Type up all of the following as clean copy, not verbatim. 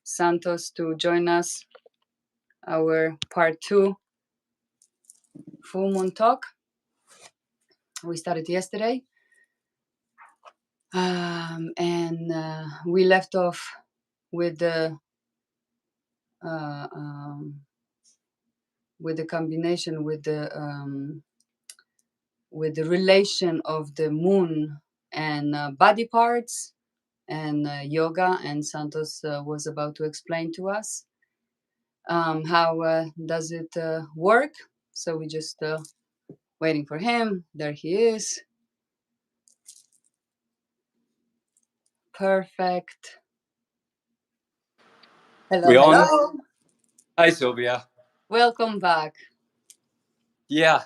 Santos to join us, our part 2 full moon talk. We started yesterday, and we left off with the combination with the relation of the moon and body parts and yoga, and Santos was about to explain to us how does it work. So we just waiting for him. There he is. Perfect. Hello, We on? hello. Hey, Sylvia. Welcome back. Yeah.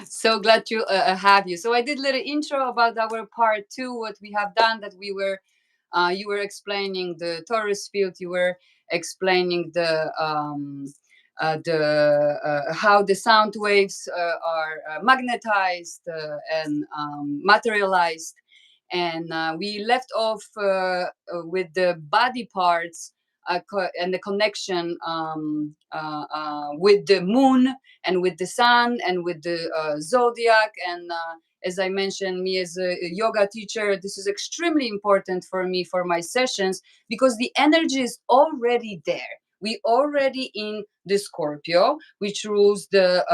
So glad to have you. So I did a little intro about our part 2, what we have done, that we were, you were explaining the Taurus field, you were explaining the how the sound waves are magnetized and materialized. And we left off with the body parts and the connection with the moon and with the sun and with the zodiac. And as I mentioned, me as a yoga teacher, this is extremely important for me for my sessions, because the energy is already there. We already in the Scorpio, which rules the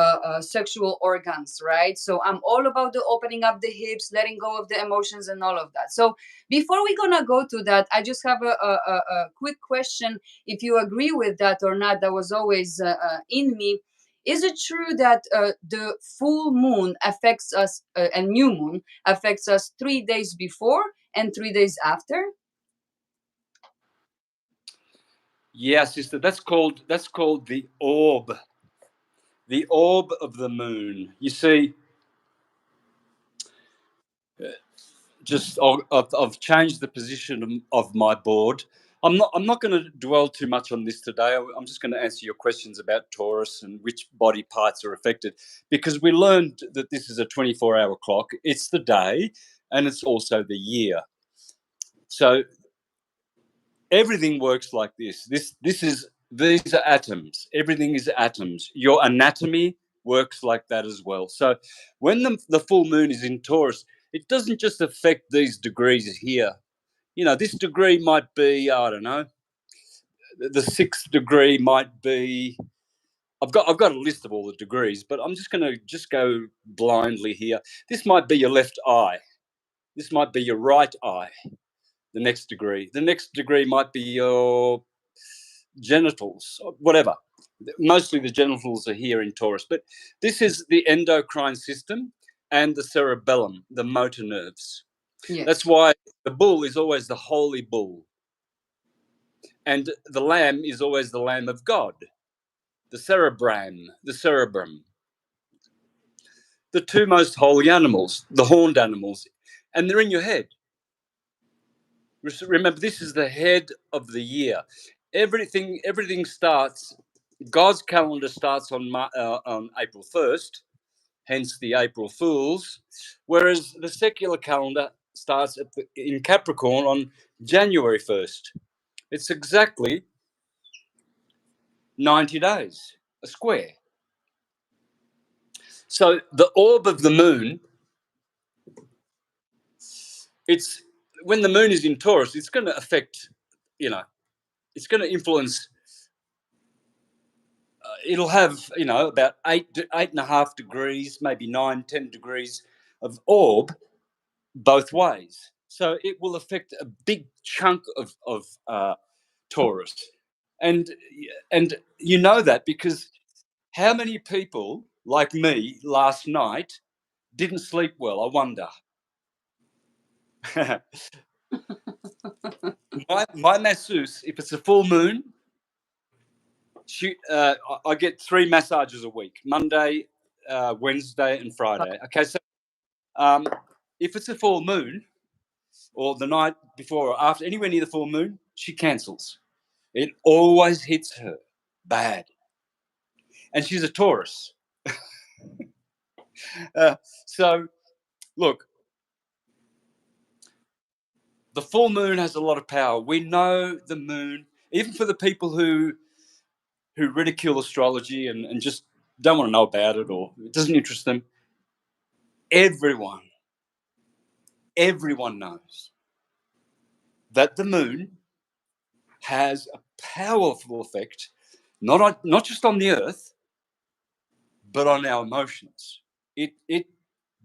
sexual organs, right? So I'm all about the opening up the hips, letting go of the emotions and all of that. So before we're gonna go to that, I just have a quick question, if you agree with that or not. That was always in me. Is it true that the full moon affects us and new moon affects us 3 days before and 3 days after? Yeah, sister. That's called the orb. The orb of the moon. You see, I've changed the position of my board. I'm not going to dwell too much on this today. I'm just going to answer your questions about Taurus and which body parts are affected, because we learned that this is a 24-hour clock. It's the day, and it's also the year. So everything works like this. These are atoms. Everything is atoms. Your anatomy works like that as well. So when the full moon is in Taurus, it doesn't just affect these degrees here. You know, this degree might be, I don't know, the 6th degree might be. I've got a list of all the degrees, but I'm just going to go blindly here. This might be your left eye. This might be your right eye. The next degree might be your genitals, whatever. Mostly the genitals are here in Taurus, but this is the endocrine system and the cerebellum, the motor nerves. Yes. That's why the bull is always the holy bull, and the lamb is always the lamb of God, the cerebrum. The two most holy animals, the horned animals, and they're in your head. Remember, this is the head of the year. Everything starts. God's calendar starts on April 1st, hence the April Fools, whereas the secular calendar starts in Capricorn on January 1st. It's exactly 90 days, a square. So the orb of the moon, it's when the moon is in Taurus, it's going to affect, it's going to influence. It'll have, about 8.5 degrees, maybe 9-10 degrees of orb both ways. So it will affect a big chunk of Taurus, and you know that because how many people like me last night didn't sleep well? I wonder. my masseuse, if it's a full moon, I get 3 massages a week: Monday, Wednesday, and Friday. Okay, so if it's a full moon, or the night before or after, anywhere near the full moon, she cancels. It always hits her bad, and she's a Taurus. So, look, The full moon has a lot of power. We know the moon, even for the people who ridicule astrology and just don't want to know about it or it doesn't interest them. Everyone knows that the moon has a powerful effect, not just on the earth, but on our emotions. It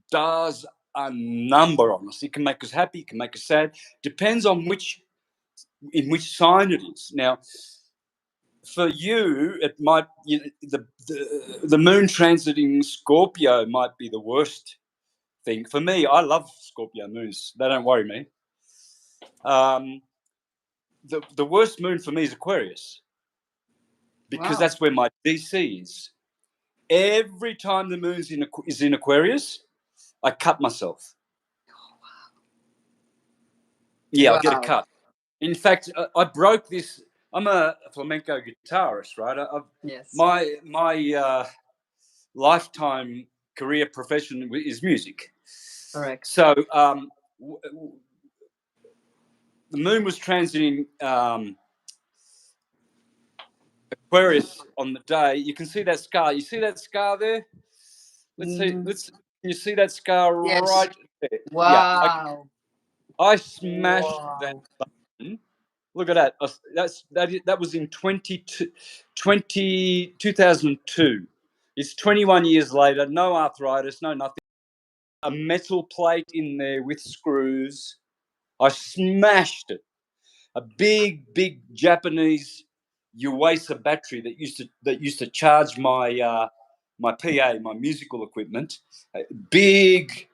does a number on us. It can make us happy, it can make us sad. Depends on in which sign it is. Now, for you, it might the moon transiting Scorpio might be the worst thing. For me, I love Scorpio moons. They don't worry me. The worst moon for me is Aquarius because Wow. that's where my DC is. Every time the moon is in Aquarius, I cut myself. Yeah, I get a Wow. cut. In fact, I broke this. I'm a flamenco guitarist, right? Yes. My lifetime career profession is music. Correct. So the moon was transiting Aquarius on the day. You can see that scar. You see that scar there? Let's see. Mm, Can you see that scar yes. right there? Yeah. Wow. I smashed that Wow. button. Look at that. That was in 2002. It's 21 years later. No arthritis. No nothing. A metal plate in there with screws. I smashed it. A big Japanese Uesa battery that used to charge my PA, my musical equipment. Big,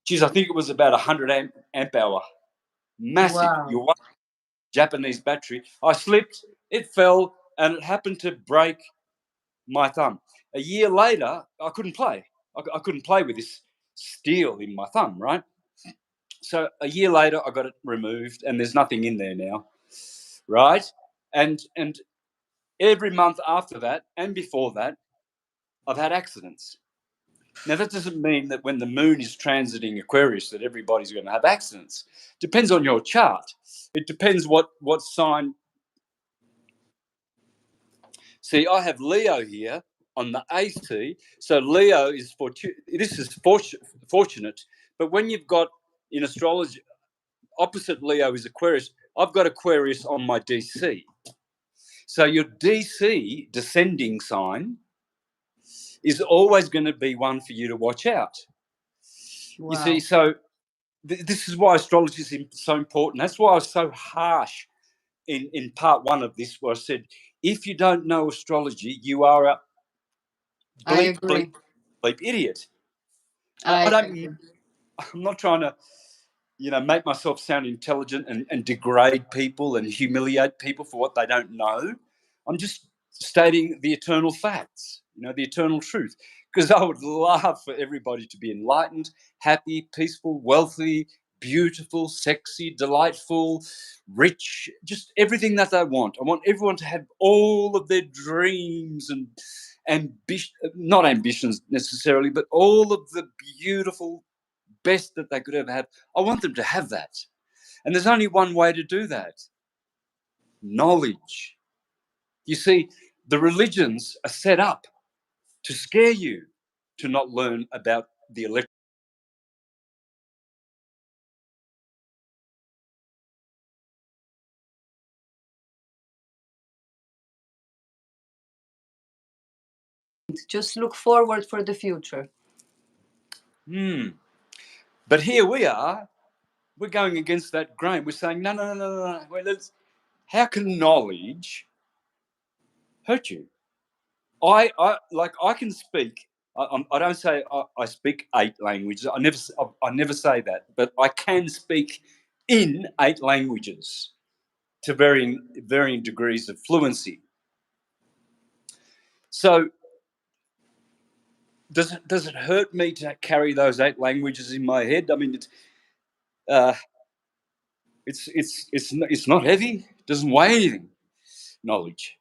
geez, I think it was about 100 amp hour. Massive Wow. Uesa Japanese battery. I slipped, it fell, and it happened to break my thumb. A year later, I couldn't play. I couldn't play with this steel in my thumb, right? So a year later, I got it removed, and there's nothing in there now, right? And every month after that and before that, I've had accidents. Now that doesn't mean that when the moon is transiting Aquarius that everybody's going to have accidents. Depends on your chart. It depends what sign. See, I have Leo here on the AC, so Leo is this is fortunate. But when you've got in astrology opposite Leo is Aquarius, I've got Aquarius on my DC. So your DC descending sign is always going to be one for you to watch out. You see, Wow. so this is why astrology is so important. That's why I was so harsh in part one of this, where I said, if you don't know astrology, you are a I bleep, bleep, agree. bleep idiot. I I don't, agree. I'm not trying to, make myself sound intelligent and degrade people and humiliate people for what they don't know. I'm just stating the eternal facts, the eternal truth. Because I would love for everybody to be enlightened, happy, peaceful, wealthy, beautiful, sexy, delightful, rich, just everything that they want. I want everyone to have all of their dreams and ambition, not ambitions necessarily, but all of the beautiful best that they could ever have. I want them to have that. And there's only one way to do that: knowledge. You see, the religions are set up to scare you to not learn about the electric. Just look forward for the future. But here we are, we're going against that grain. We're saying, no, no, no, no, no. Wait, how can knowledge hurt you? I can speak. I don't say I speak 8 languages. I never say that, but I can speak in 8 languages to varying degrees of fluency. So does it hurt me to carry those 8 languages in my head? I mean, uh, it's not heavy. It doesn't weigh anything. Knowledge.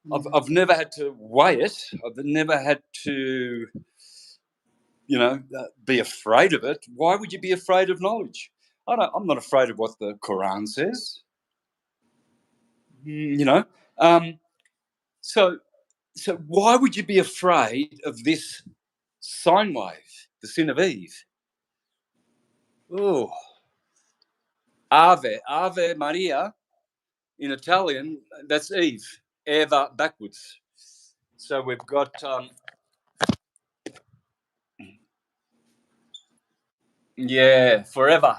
Mhm. I've never had to weigh it. I've never had to be afraid of it. Why would you be afraid of knowledge? I'm not afraid of what the Quran says. You know, um, so so why would you be afraid of this sine wave, the sin of Eve? Oh, Ave Maria in Italian, that's Eve, Eva backwards. So we've got yeah, forever.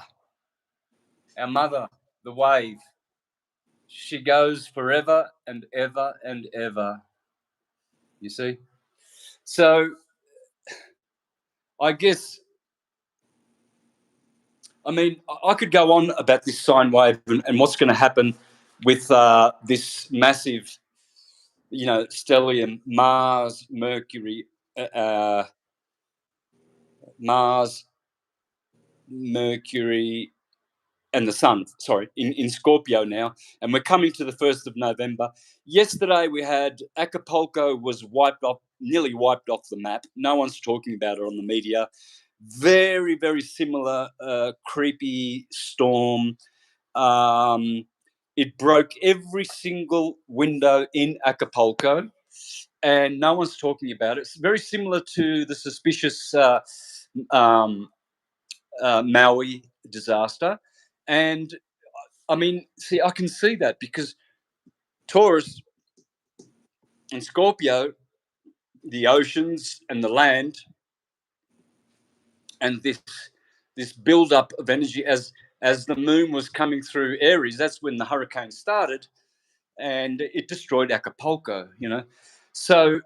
Our mother, the wave. She goes forever and ever and ever. You see? So I guess, I mean, I could go on about this sine wave and what's going to happen with this massive, stellium, Mars, Mercury, Mars, Mercury, and the Sun. Sorry, in Scorpio now, and we're coming to the 1st of November. Yesterday we had Acapulco was nearly wiped off the map. No one's talking about it on the media. Very, very similar creepy storm. It broke every single window in Acapulco, and no one's talking about it. It's very similar to the suspicious um, Maui disaster. And I mean, see, I can see that because Taurus and Scorpio, the oceans and the land, and this build up of energy as the moon was coming through Aries. That's when the hurricane started, and it destroyed Acapulco. So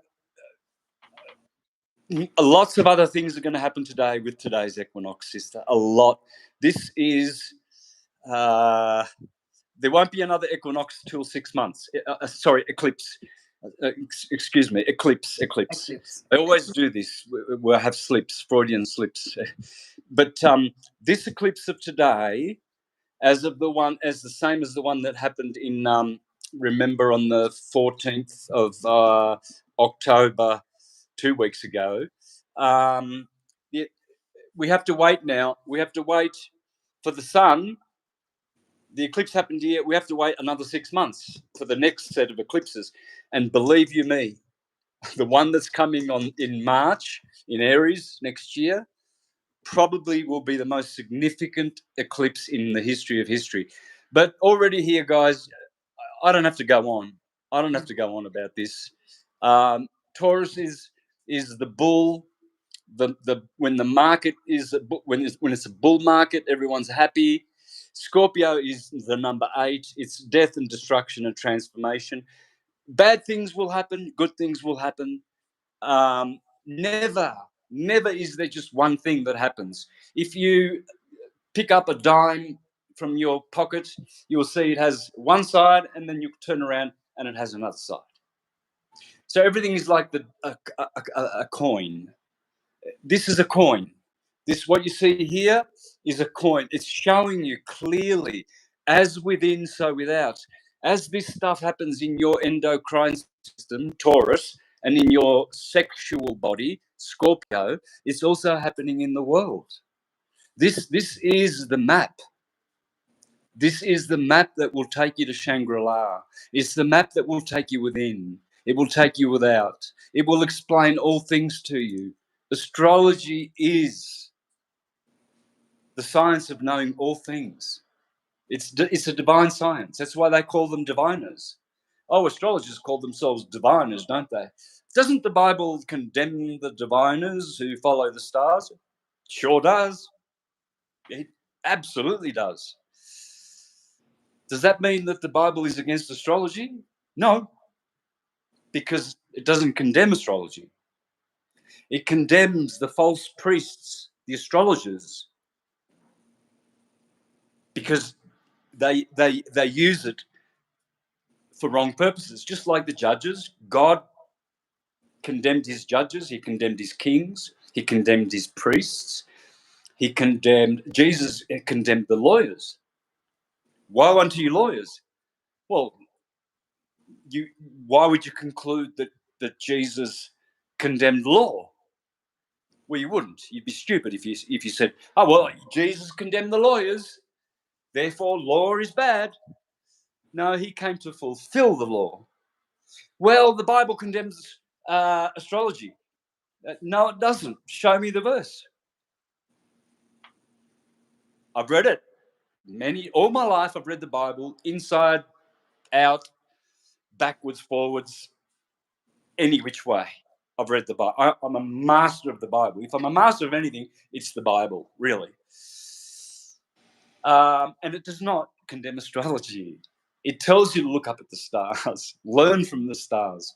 lots of other things are going to happen today with today's equinox, sister. A lot. This is. There won't be another equinox till 6 months. Sorry, eclipse. Excuse me, eclipse. I always do this. I have slips, Freudian slips. But this eclipse of today, as the same as the one that happened in, remember, on the 14th of October, 2 weeks ago. We have to wait now. We have to wait for the sun. The eclipse happened here. We have to wait another 6 months for the next set of eclipses. And believe you me, the one that's coming on in March in Aries next year probably will be the most significant eclipse in the history of history. But already here, guys, I don't have to go on. I don't have to go on about this. Taurus is the bull. When the market is when it's a bull market, everyone's happy. Scorpio is the number 8. It's death and destruction and transformation. Bad things will happen. Good things will happen. Never, never is there just one thing that happens. If you pick up a dime from your pocket, you'll see it has one side, and then you turn around and it has another side. So everything is like a coin. This is a coin. What you see here is a coin. It's showing you clearly, as within, so without. As this stuff happens in your endocrine system, Taurus, and in your sexual body, Scorpio, it's also happening in the world. This is the map. This is the map that will take you to Shangri-La. It's the map that will take you within. It will take you without. It will explain all things to you. Astrology is the science of knowing all things. It's a divine science. That's why they call them diviners. Oh, astrologers call themselves diviners, don't they? Doesn't the Bible condemn the diviners who follow the stars? Sure does. It absolutely does. Does that mean that the Bible is against astrology? No, because it doesn't condemn astrology. It condemns the false priests, the astrologers, because they use it for wrong purposes. Just like the judges, God condemned his judges, he condemned his kings, he condemned his priests, Jesus condemned the lawyers. Woe unto you, lawyers. Well, why would you conclude that Jesus condemned law? Well, you wouldn't. You'd be stupid if you said, "Oh well, Jesus condemned the lawyers." Therefore, law is bad. No, he came to fulfill the law. Well, the Bible condemns astrology. No, it doesn't. Show me the verse. I've read it. All my life, I've read the Bible inside, out, backwards, forwards, any which way. I've read the Bible. I'm a master of the Bible. If I'm a master of anything, it's the Bible, really. And it does not condemn astrology. It tells you to look up at the stars, learn from the stars.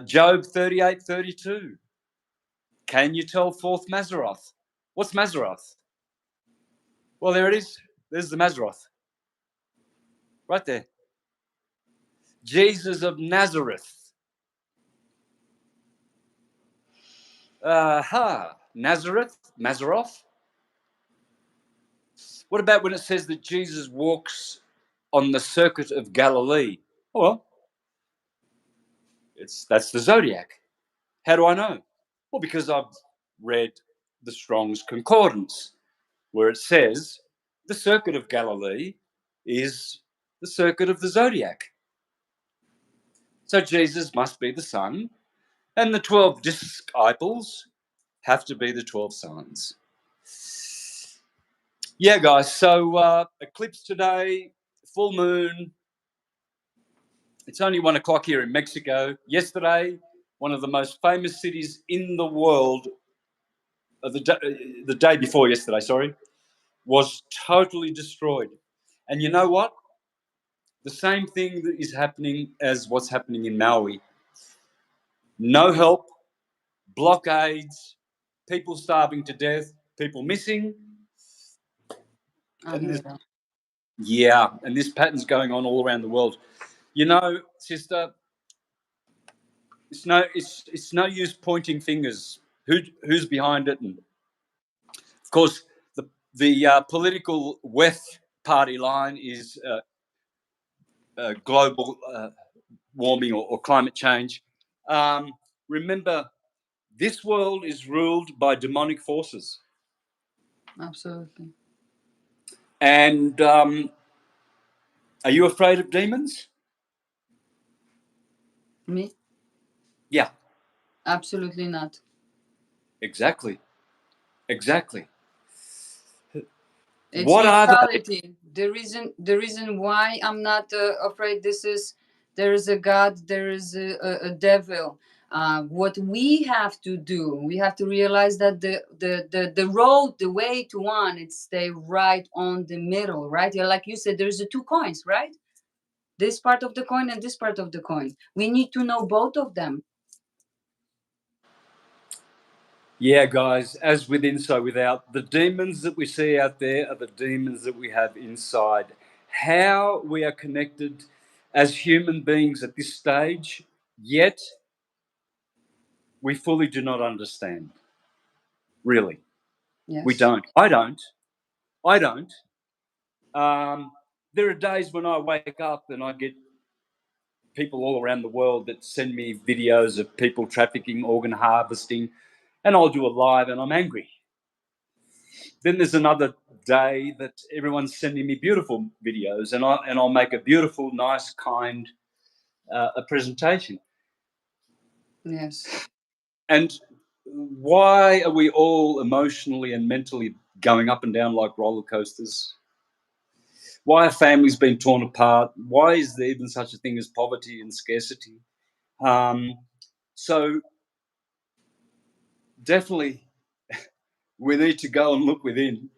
Job 38:32. Can you tell forth Mazzaroth? What's Mazzaroth? Well, there it is. There's the Mazzaroth. Right there. Jesus of Nazareth. Nazareth, Mazzaroth. What about when it says that Jesus walks on the circuit of Galilee? Oh, well, that's the zodiac. How do I know? Well, because I've read the Strong's Concordance, where it says the circuit of Galilee is the circuit of the zodiac. So Jesus must be the sun, and the 12 disciples have to be the 12 signs. Yeah, guys, so eclipse today, full moon. It's only 1 o'clock here in Mexico. Yesterday, one of the most famous cities in the world, the day before yesterday, sorry, was totally destroyed. And you know what? The same thing that is happening as what's happening in Maui. No help, blockades, people starving to death, people missing. And this pattern's going on all around the world. You know, sister, it's no use pointing fingers. Who's behind it? And of course, the political WEF party line is global warming or climate change. Remember, this world is ruled by demonic forces. Absolutely. And are you afraid of demons? Me? Yeah. Absolutely not. Exactly. It's What are they? neutrality. The reason why I'm not afraid, there is a God, there is a devil. What we have to do, we have to realize that the road, the way to one, it's stay right on the middle, right? Yeah, like you said, there's the two coins, right? This part of the coin and this part of the coin. We need to know both of them. Yeah, guys, as within, so without. The demons that we see out there are the demons that we have inside. How we are connected as human beings at this stage, yet we fully do not understand. Really. Yes. We don't. I don't. There are days when I wake up and I get people all around the world that send me videos of people trafficking, organ harvesting, and I'll do a live and I'm angry. Then there's another day that everyone's sending me beautiful videos, and I'll make a beautiful, nice, kind a presentation. Yes. And why are we all emotionally and mentally going up and down like roller coasters? Why are families being torn apart? Why is there even such a thing as poverty and scarcity? So definitely we need to go and look within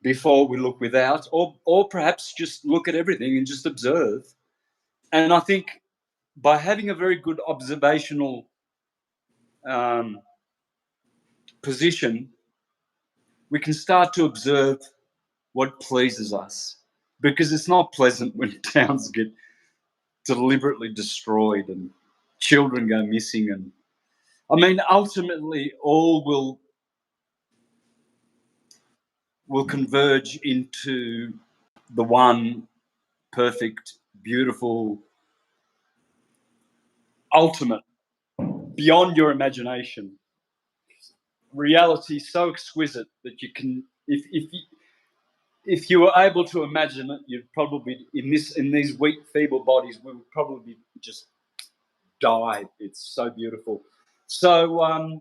before we look without, or perhaps just look at everything and just observe. And I think by having a very good observational position, we can start to observe what pleases us, because it's not pleasant when towns get deliberately destroyed and children go missing. And I mean, ultimately, all will converge into the one perfect, beautiful, ultimate, beyond your imagination reality, so exquisite that you can, if if you were able to imagine it, you'd probably in these weak, feeble bodies, we would probably just die. It's so beautiful. So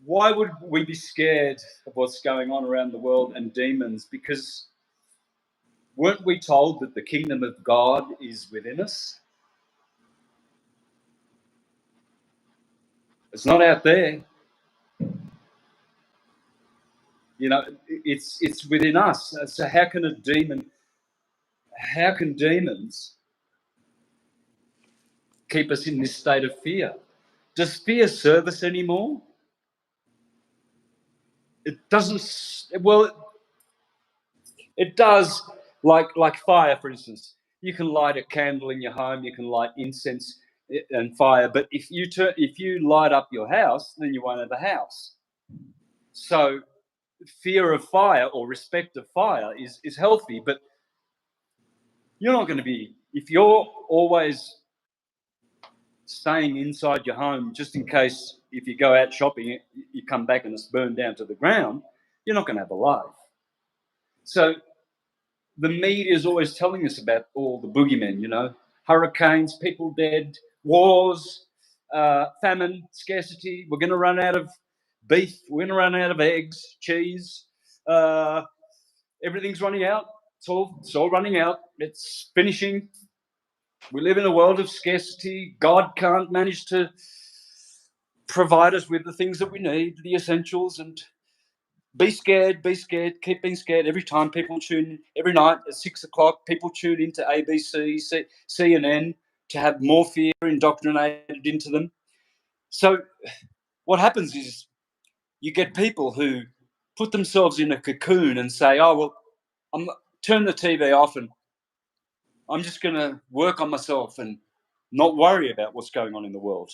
why would we be scared of what's going on around the world and demons? Because weren't we told that the kingdom of God is within us? It's not out there. You know, it's within us. So how can demons keep us in this state of fear? Does fear serve us anymore? It doesn't. Well, it does. Like fire, for instance. You can light a candle in your home. You can light incense and fire. But if you light up your house, then you won't have a house. So fear of fire or respect of fire is healthy. But you're not going to be, if you're always staying inside your home just in case if you go out shopping, you come back and it's burned down to the ground, you're not going to have a life. So the media is always telling us about all the boogeymen, hurricanes, people dead, wars, famine, scarcity. We're going to run out of beef. We're going to run out of eggs, cheese. Everything's running out. It's all running out. It's finishing. We live in a world of scarcity. God can't manage to provide us with the things that we need, the essentials, and be scared, keep being scared. Every time people every night at 6 o'clock, people tune into ABC, CNN to have more fear indoctrinated into them. So what happens is you get people who put themselves in a cocoon and say, oh, well, turn the TV off and I'm just going to work on myself and not worry about what's going on in the world.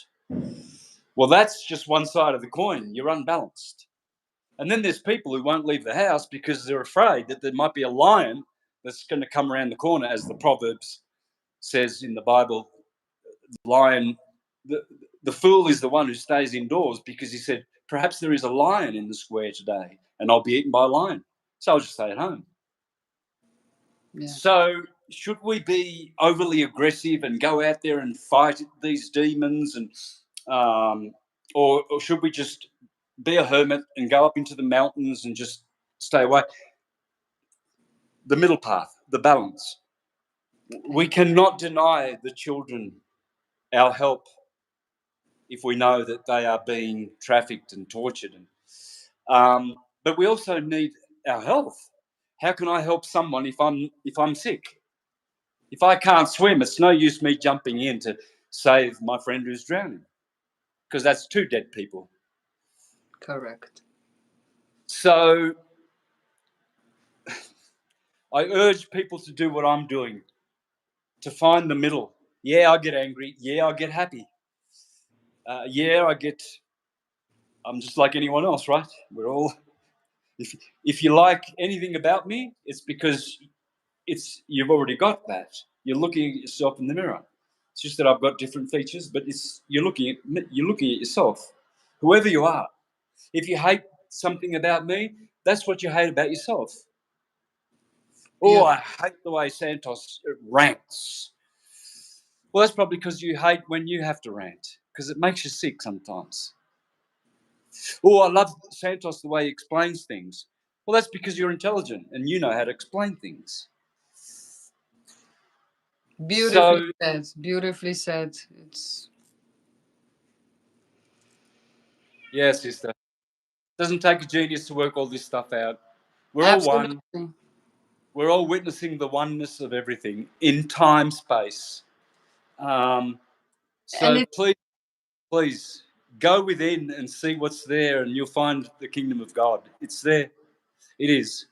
Well, that's just one side of the coin. You're unbalanced. And then there's people who won't leave the house because they're afraid that there might be a lion that's going to come around the corner, as the Proverbs says in the Bible. The lion, the fool is the one who stays indoors because he said, perhaps there is a lion in the square today and I'll be eaten by a lion. So I'll just stay at home. Yeah. So should we be overly aggressive and go out there and fight these demons, and or should we just be a hermit and go up into the mountains and just stay away? The middle path, the balance. We cannot deny the children our help if we know that they are being trafficked and tortured. But we also need our health. How can I help someone if I'm sick? If I can't swim, it's no use me jumping in to save my friend who's drowning, because that's two dead people. Correct. So I urge people to do what I'm doing, to find the middle. Yeah, I get angry. Yeah, I get happy. I'm just like anyone else, right? We're all, if you like anything about me, it's because you've already got that. You're looking at yourself in the mirror. It's just that I've got different features, but you're looking at yourself, whoever you are. If you hate something about me, that's what you hate about yourself. Oh, I hate the way Santos rants. Well, that's probably because you hate when you have to rant, because it makes you sick sometimes. Oh, I love Santos the way he explains things. Well, that's because you're intelligent and you know how to explain things. Beautifully said. Beautifully said. It's yeah, sister. It doesn't take a genius to work all this stuff out. We're absolutely all one. We're all witnessing the oneness of everything in time, space. So please go within and see what's there, and you'll find the kingdom of God. It's there. It is.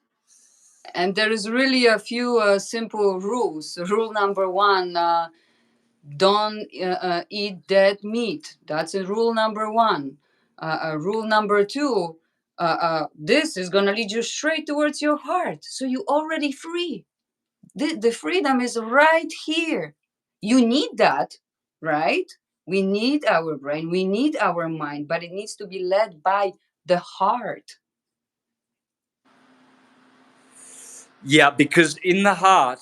And there is really a few simple rules. Rule number one: don't eat dead meat. That's a rule number one. Rule number two: this is gonna lead you straight towards your heart, so you're already free. The freedom is right here. You need that, right? We need our brain, we need our mind, but it needs to be led by the heart. Yeah, because in the heart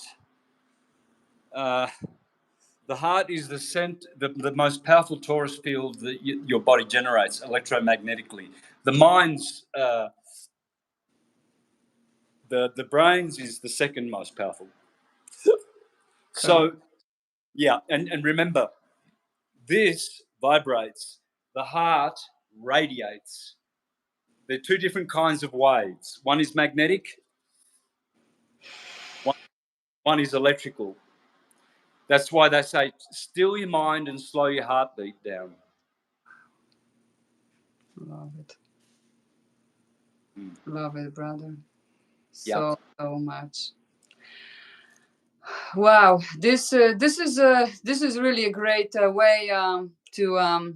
is the most powerful torus field that your body generates electromagnetically. The mind's the brains is the second most powerful. So yeah, and remember, this vibrates. The heart radiates. They're two different kinds of waves. One is magnetic. One is electrical. That's why they say still your mind and slow your heartbeat down. Love it. Love it, brother. Yeah. So much. Wow, this is really a great way to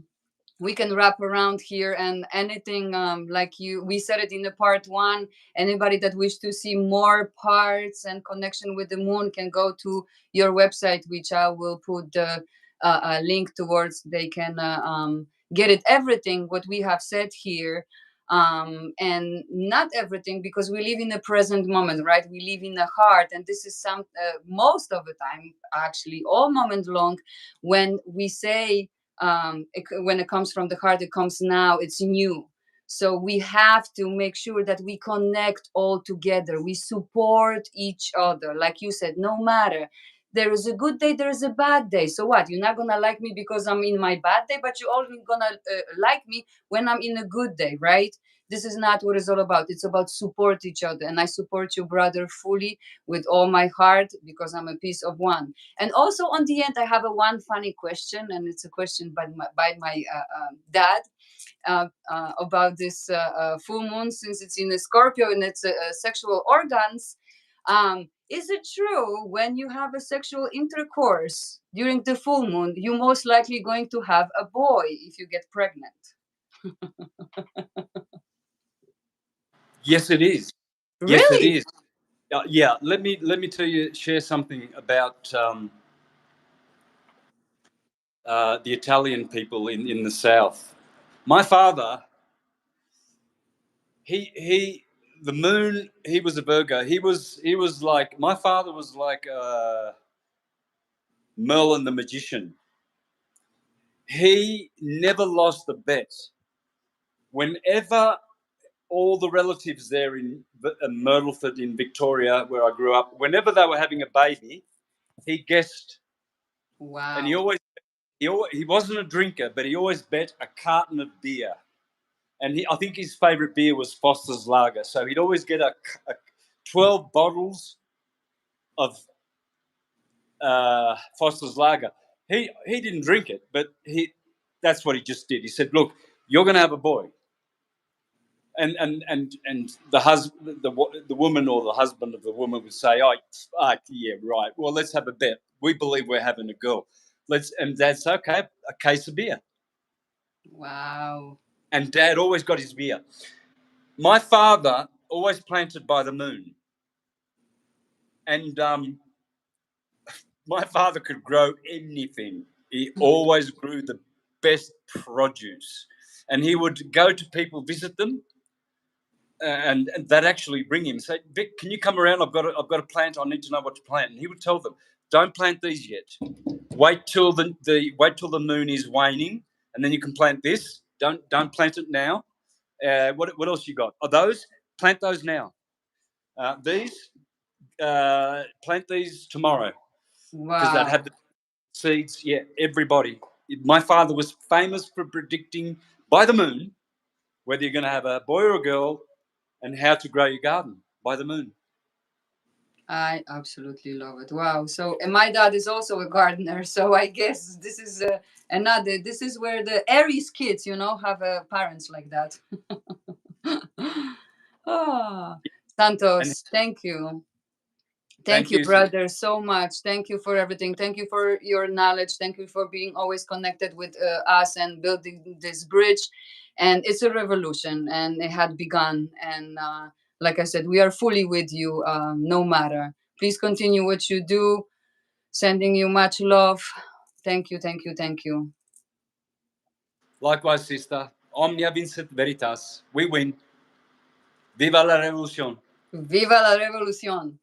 we can wrap around here. And anything like we said it in the part one, anybody that wish to see more parts and connection with the moon can go to your website, which I will put the link towards. They can get it everything what we have said here, and not everything, because we live in the present moment, right? We live in the heart, and this is some most of the time, actually all moment long, when we say when it comes from the heart, it comes now, it's new. So we have to make sure that we connect all together, we support each other, like you said. No matter, there is a good day, there is a bad day, so what? You're not gonna like me because I'm in my bad day, but you're only gonna like me when I'm in a good day, right? This is not what it's all about. It's about support each other, and I support you, brother, fully, with all my heart, because I'm a piece of one. And also, on the end, I have a one funny question, and it's a question by my dad, about this full moon, since it's in a Scorpio and it's sexual organs. Is it true when you have a sexual intercourse during the full moon, you most likely going to have a boy if you get pregnant? Yes, it is. Yes, it Really? is. Yeah. Let me share something about the Italian people in the south. My father, he the moon. He was a Virgo. He was like my father was like Merlin the magician. He never lost a bet. Whenever all the relatives there in Myrtleford in Victoria, where I grew up, whenever they were having a baby, he guessed, and Wow. he wasn't a drinker, but he always bet a carton of beer. And I think his favourite beer was Foster's Lager. So he'd always get a 12 bottles of Foster's Lager. He didn't drink it, but that's what he just did. He said, "Look, you're going to have a boy." And the woman or the husband of the woman would say, "Oh, yeah, right. Well, let's have a bet. We believe we're having a girl. And Dad's okay, a case of beer." Wow. And Dad always got his beer. My father always planted by the moon, and my father could grow anything. He always grew the best produce, and he would go to people, visit them, and they'd actually bring him, say, "Vic, can you come around? I've got a plant. I need to know what to plant." And he would tell them, "Don't plant these yet. Wait till the moon is waning, and then you can plant this. Don't plant it now. What else you got? Oh, those, plant those now. These, plant these tomorrow," because they'd Wow. have the seeds. Yeah, everybody. My father was famous for predicting by the moon whether you're going to have a boy or a girl, and how to grow your garden by the moon. I absolutely love it. Wow. So, and my dad is also a gardener. So I guess this is another, this is where the Aries kids, have parents like that. Ah, And Santos, thank you. Thank thank you, you. brother, so much. Thank you for everything. Thank you for your knowledge. Thank you for being always connected with us and building this bridge. And it's a revolution, and it had begun. And like I said, we are fully with you, no matter. Please continue what you do. Sending you much love. Thank you, thank you, thank you. Likewise, sister. Omnia vincit veritas. We win. Viva la revolution. Viva la revolución.